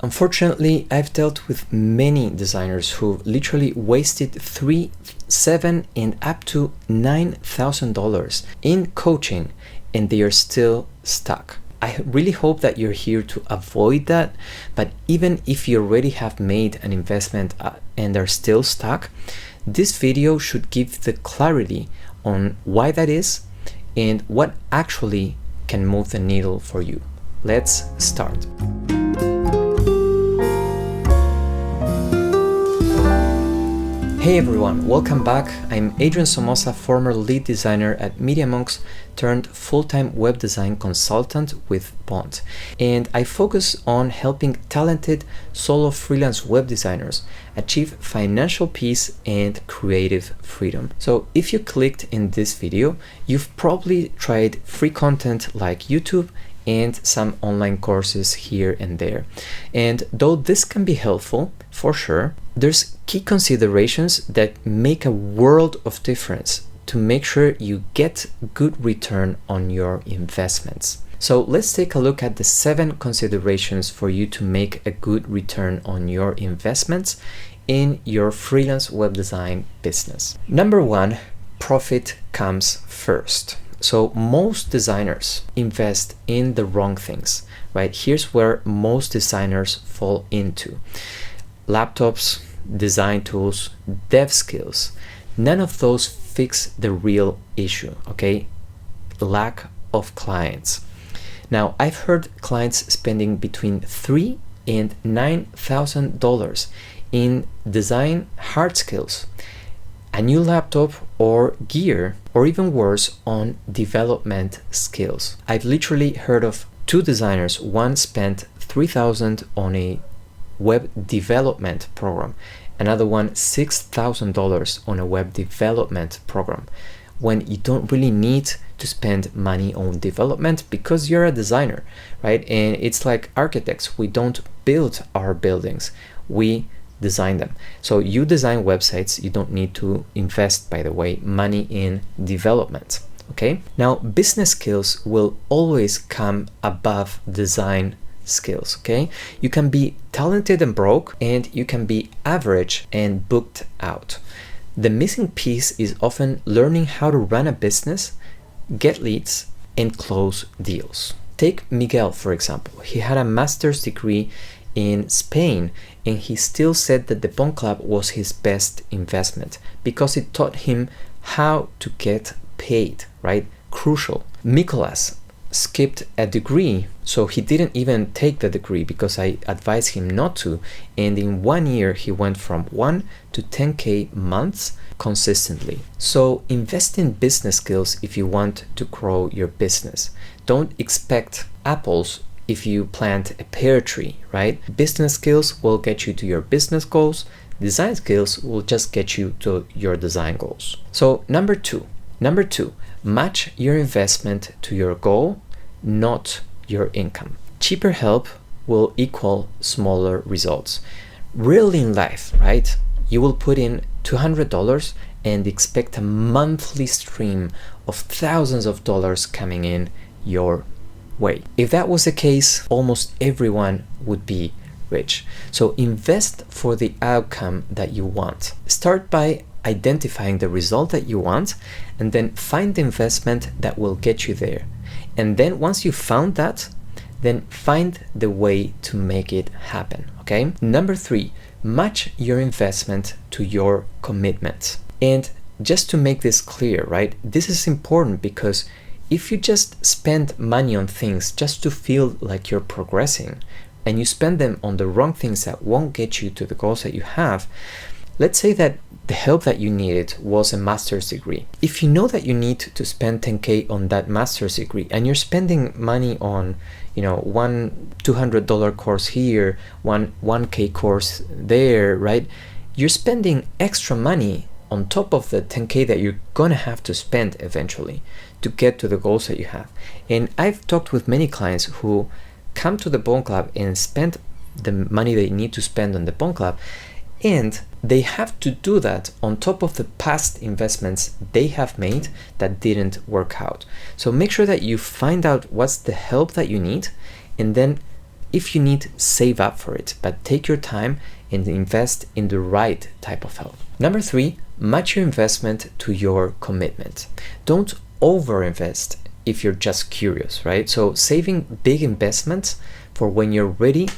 Unfortunately, I've dealt with many designers who literally wasted $3, $7, and up to $9,000 in coaching, and they are still stuck. I really hope that you're here to avoid that, but even if you already have made an investment and are still stuck, this video should give the clarity on why that is and what actually can move the needle for you. Let's start. Hey everyone, welcome back. I'm Adrian Somoza, former lead designer at MediaMonks turned full-time web design consultant with BONT. And I focus on helping talented solo freelance web designers achieve financial peace and creative freedom. So if you clicked in this video, you've probably tried free content like YouTube and some online courses here and there. And though this can be helpful, for sure, there's key considerations that make a world of difference to make sure you get good return on your investments. So let's take a look at the 7 considerations for you to make a good return on your investments in your freelance web design business. Number 1, profit comes first. So most designers invest in the wrong things, right? Here's where most designers fall into. Laptops, design tools, dev skills. None of those fix the real issue, okay? Lack of clients. Now, I've heard clients spending between $3,000 and $9,000 in design hard skills, a new laptop or gear, or even worse, on development skills. I've literally heard of 2 designers. One spent $3,000 on a web development program, another one $6,000 on a web development program, when you don't really need to spend money on development because you're a designer, right? And it's like architects, we don't build our buildings, we design them. So you design websites, you don't need to invest, by the way, money in development. Okay, now business skills will always come above design skills. Okay, you can be talented and broke, and you can be average and booked out. The missing piece is often learning how to run a business, get leads, and close deals. Take Miguel, for example. He had a master's degree in Spain, and he still said that the BONT Club was his best investment because it taught him how to get paid, right? Crucial. Nicolas skipped a degree, so he didn't even take the degree because I advised him not to, and in 1 year he went from 1 to 10K months consistently. So invest in business skills if you want to grow your business. Don't expect apples if you plant a pear tree, right? Business skills will get you to your business goals. Design skills will just get you to your design goals. So number two, match your investment to your goal, not your income. Cheaper help will equal smaller results. Really in life, right? You will put in $200 and expect a monthly stream of thousands of dollars coming in your way. If that was the case, almost everyone would be rich. So invest for the outcome that you want. Start by identifying the result that you want, and then find the investment that will get you there. And then once you found that, then find the way to make it happen, okay? Number 3, match your investment to your commitment. And just to make this clear, right? This is important because if you just spend money on things just to feel like you're progressing, and you spend them on the wrong things that won't get you to the goals that you have, let's say that the help that you needed was a master's degree. If you know that you need to spend 10K on that master's degree, and you're spending money on, one $200 course here, one 1K course there, right? You're spending extra money on top of the 10K that you're gonna have to spend eventually to get to the goals that you have. And I've talked with many clients who come to the BONT Club and spend the money they need to spend on the BONT Club, and they have to do that on top of the past investments they have made that didn't work out. So make sure that you find out what's the help that you need, and then if you need, save up for it, but take your time and invest in the right type of help. Number 3, match your investment to your commitment. Don't overinvest if you're just curious, right? So saving big investments for when you're ready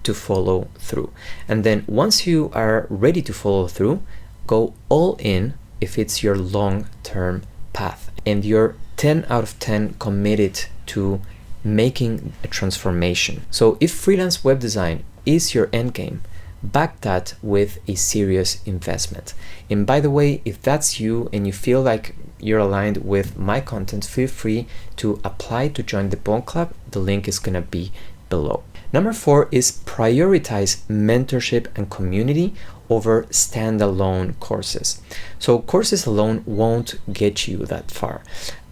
to follow through. And then once you are ready to follow through, go all in if it's your long-term path and you're 10 out of 10 committed to making a transformation. So if freelance web design is your end game, back that with a serious investment. And by the way, if that's you and you feel like you're aligned with my content, feel free to apply to join the BONT Club. The link is gonna be below. Number 4 is prioritize mentorship and community over standalone courses. So courses alone won't get you that far.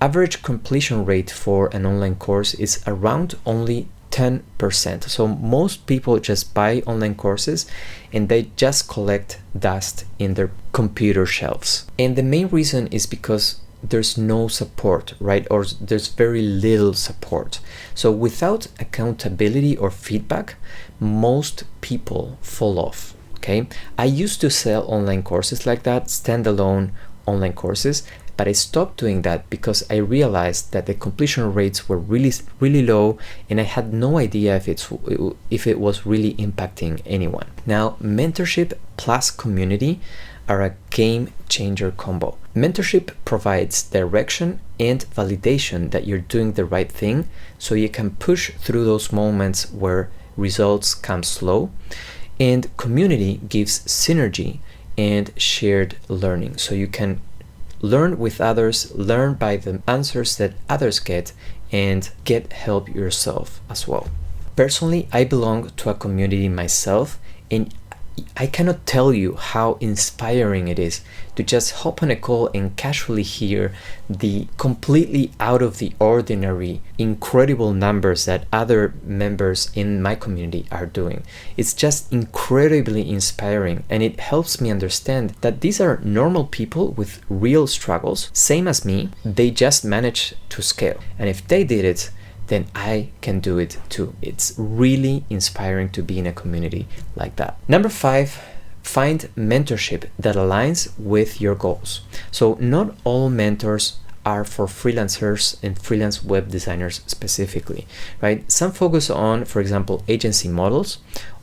Average completion rate for an online course is around only 10%. So most people just buy online courses and they just collect dust in their computer shelves. And the main reason is because there's no support, right? Or there's very little support. So without accountability or feedback, most people fall off, okay? I used to sell online courses like that, standalone online courses, but I stopped doing that because I realized that the completion rates were really low and I had no idea if it was really impacting anyone. Now, mentorship plus community are a game changer combo. Mentorship provides direction and validation that you're doing the right thing, so you can push through those moments where results come slow. And community gives synergy and shared learning, so you can learn with others, learn by the answers that others get, and get help yourself as well. Personally, I belong to a community myself, and I cannot tell you how inspiring it is to just hop on a call and casually hear the completely out of the ordinary, incredible numbers that other members in my community are doing. It's just incredibly inspiring, and it helps me understand that these are normal people with real struggles, same as me. They just manage to scale. And if they did it, then I can do it too. It's really inspiring to be in a community like that. Number 5, find mentorship that aligns with your goals. So not all mentors are for freelancers and freelance web designers specifically, right? Some focus on, for example, agency models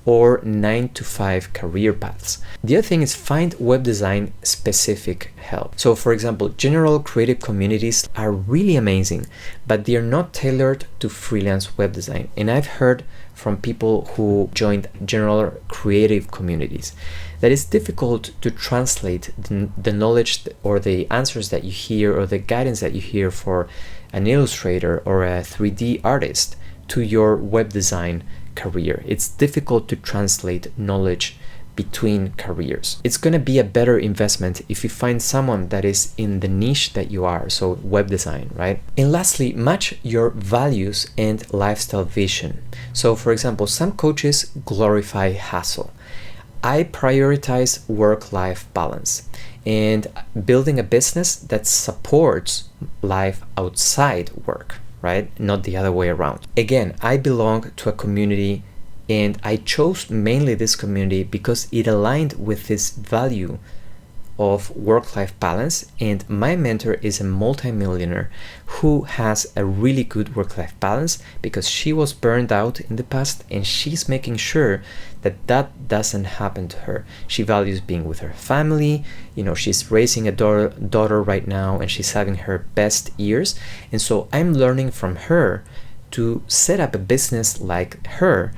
or 9-to-5 career paths. The other thing is find web design specific help. So for example, general creative communities are really amazing, but they are not tailored to freelance web design. And I've heard from people who joined general creative communities that it's difficult to translate the knowledge or the answers that you hear or the guidance that you hear for an illustrator or a 3D artist to your web design career. It's difficult to translate knowledge between careers. It's going to be a better investment if you find someone that is in the niche that you are, so web design, right? And lastly, match your values and lifestyle vision. So for example, some coaches glorify hustle. I prioritize work-life balance and building a business that supports life outside work, right? Not the other way around. Again, I belong to a community and I chose mainly this community because it aligned with this value of work-life balance, and my mentor is a multimillionaire who has a really good work-life balance because she was burned out in the past and she's making sure that that doesn't happen to her. She values being with her family, she's raising a daughter right now and she's having her best years, and so I'm learning from her to set up a business like her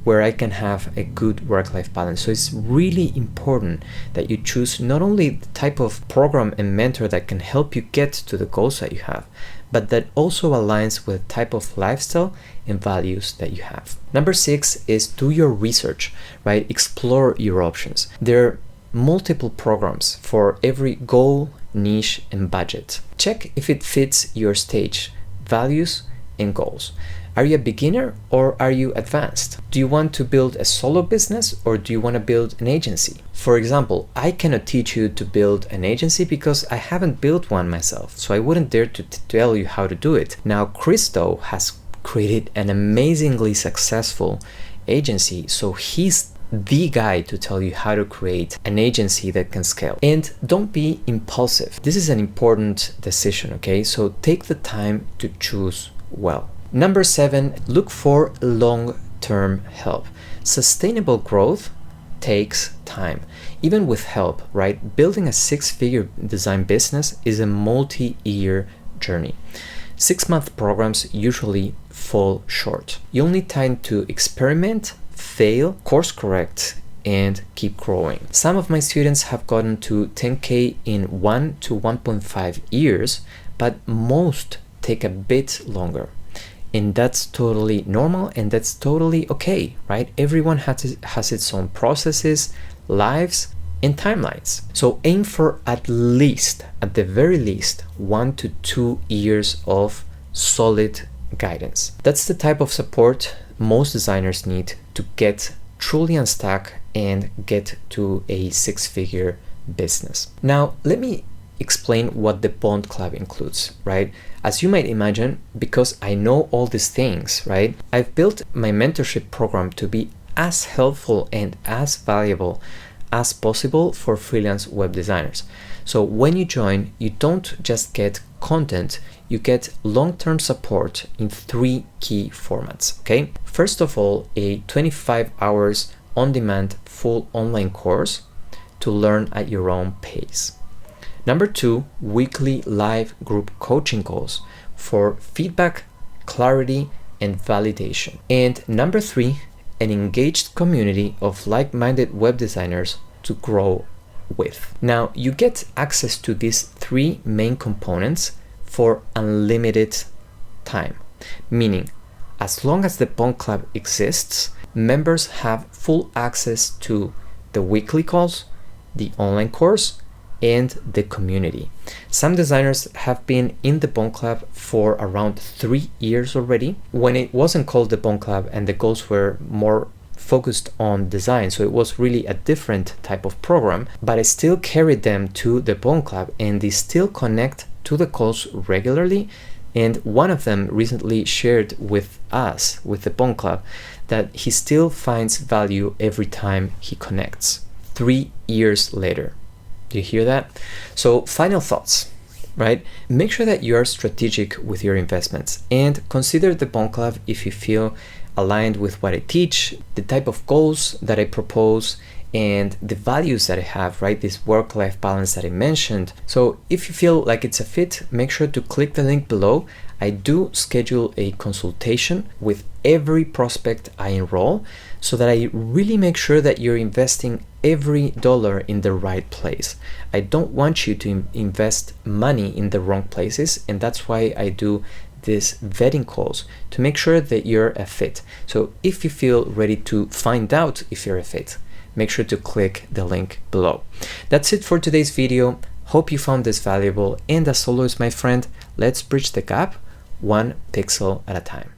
where I can have a good work-life balance. So it's really important that you choose not only the type of program and mentor that can help you get to the goals that you have, but that also aligns with the type of lifestyle and values that you have. Number 6 is do your research, right? Explore your options. There are multiple programs for every goal, niche, and budget. Check if it fits your stage, values, and goals. Are you a beginner or are you advanced? Do you want to build a solo business or do you want to build an agency? For example, I cannot teach you to build an agency because I haven't built one myself, so I wouldn't dare to tell you how to do it. Now, Christo has created an amazingly successful agency, so he's the guy to tell you how to create an agency that can scale. And don't be impulsive. This is an important decision, okay? So take the time to choose well. Number 7, look for long-term help. Sustainable growth takes time. Even with help, right? Building a 6-figure design business is a multi-year journey. 6-month programs usually fall short. You'll need time to experiment, fail, course correct, and keep growing. Some of my students have gotten to 10K in 1 to 1.5 years, but most take a bit longer. And that's totally normal, and that's totally okay, right? Everyone has its own processes, lives, and timelines. So aim for at the very least, 1 to 2 years of solid guidance. That's the type of support most designers need to get truly unstuck and get to a 6-figure business. Now, let me explain what the BONT Club includes, right? As you might imagine, because I know all these things, right? I've built my mentorship program to be as helpful and as valuable as possible for freelance web designers. So when you join, you don't just get content, you get long-term support in 3 key formats, okay? First of all, a 25 hours on-demand full online course to learn at your own pace. Number 2, weekly live group coaching calls for feedback, clarity, and validation. And number 3, an engaged community of like-minded web designers to grow with. Now, you get access to these 3 main components for unlimited time, meaning as long as the BONT Club exists, members have full access to the weekly calls, the online course, and the community. Some designers have been in the BONT Club for around 3 years already, when it wasn't called the BONT Club and the goals were more focused on design, so it was really a different type of program, but I still carried them to the BONT Club and they still connect to the calls regularly. And one of them recently shared with us, with the BONT Club, that he still finds value every time he connects 3 years later. Do you hear that? So final thoughts, right? Make sure that you are strategic with your investments and consider the BONT Club if you feel aligned with what I teach, the type of goals that I propose, and the values that I have, right? This work-life balance that I mentioned. So if you feel like it's a fit, make sure to click the link below. I do schedule a consultation with every prospect I enroll so that I really make sure that you're investing every dollar in the right place. I don't want you to invest money in the wrong places, and that's why I do these vetting calls to make sure that you're a fit. So if you feel ready to find out if you're a fit, make sure to click the link below. That's it for today's video. Hope you found this valuable, and as always, my friend, let's bridge the gap 1 pixel at a time.